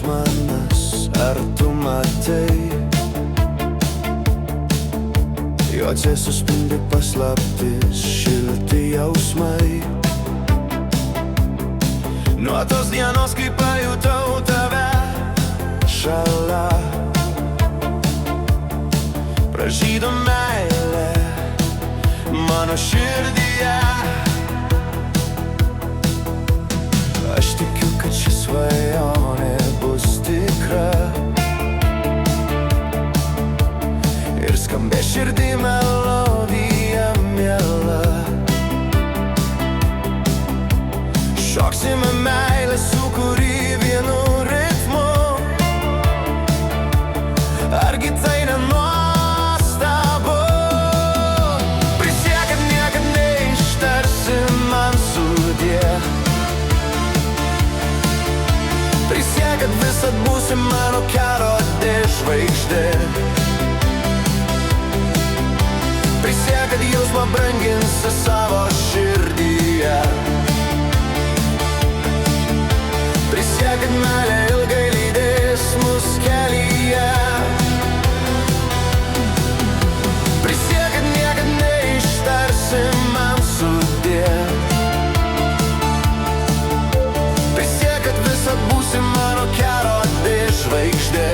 manas, ar tu matai? Juose suspindi paslaptis, šilti jausmai. Nuo tos dienos, kai pajutau tave šalia, pražydo meilė mano širdyje. Aš tikiu, kad ši svajonė bus tikra ir skambės širdį melodija miela. Šoksime meilės sūkurį vienu ritmu. Argi tai nenuostabu? Prisiek, kad niekad neištarsi man sudie. Prisiek, kad visad būsi mano kelrodė žvaigždė. Prisiek, kad jausmą branginsi savo širdyje. Prisiek, kad meilė ilgai lydės mus kelyje. Prisiek, kad niekad neištarsi man sudie. Prisiek, kad visad būsi mano kelrodė žvaigždė.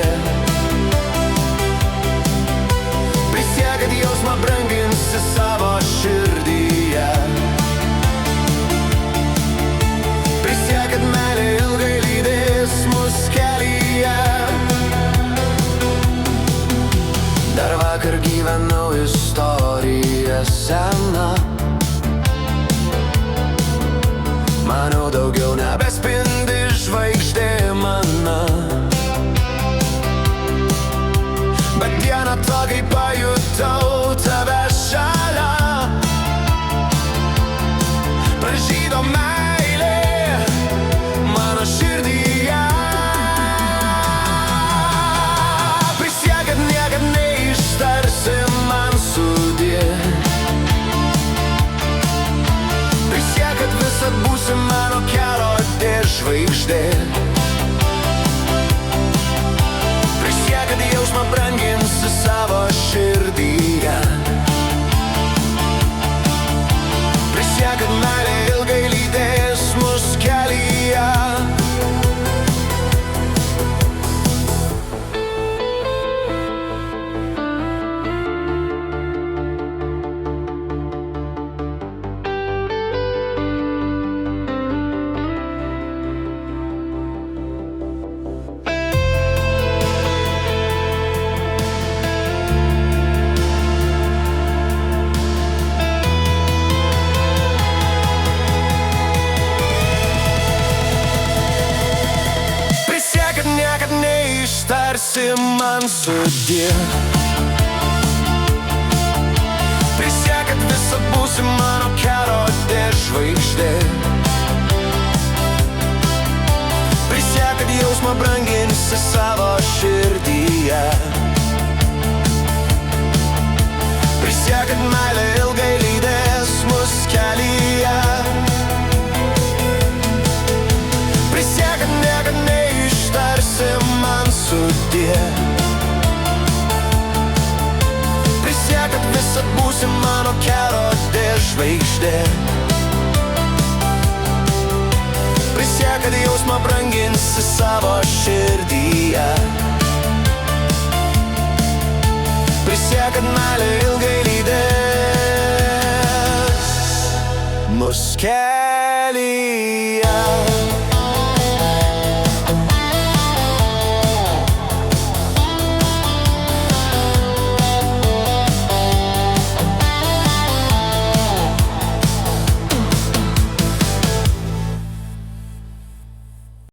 Prisiek, kad jausmą branginsi savo širdyje. Prisiek, kad meilė ilgai lydės mus kelyje. Dar vakar gyvenau istoriją seną. Manau, daugiau nebespindi žvaigždė mana. Bet dieną to, kai pajutau tave šalia, pražydo meilė mano širdyje. Prisiek, kad niekad neištarsi man sudie. Prisiek, kad visad būsi mano kelrodė žvaigždė. Prisiek, kad jausmą branginsi savo širdyje. Prisiek, kad meilė ilgai lydės mus kelyje. Neištarsi man sudie. Prisiek, kad visad būsi mano kelrodė žvaigždė. Prisiek, kad jausmą branginsi savo širdyje. Prisiek, kad meilė ilgai lydės mus kelyje. Prisiek, kad niekad neištarsi man sudie. Prisiek, kad visad būsi mano kelrodė žvaigždė. Prisiek, kad jausmą branginsi savo širdyje. Prisiek, kad meilė ilgai lydės mus kelyje.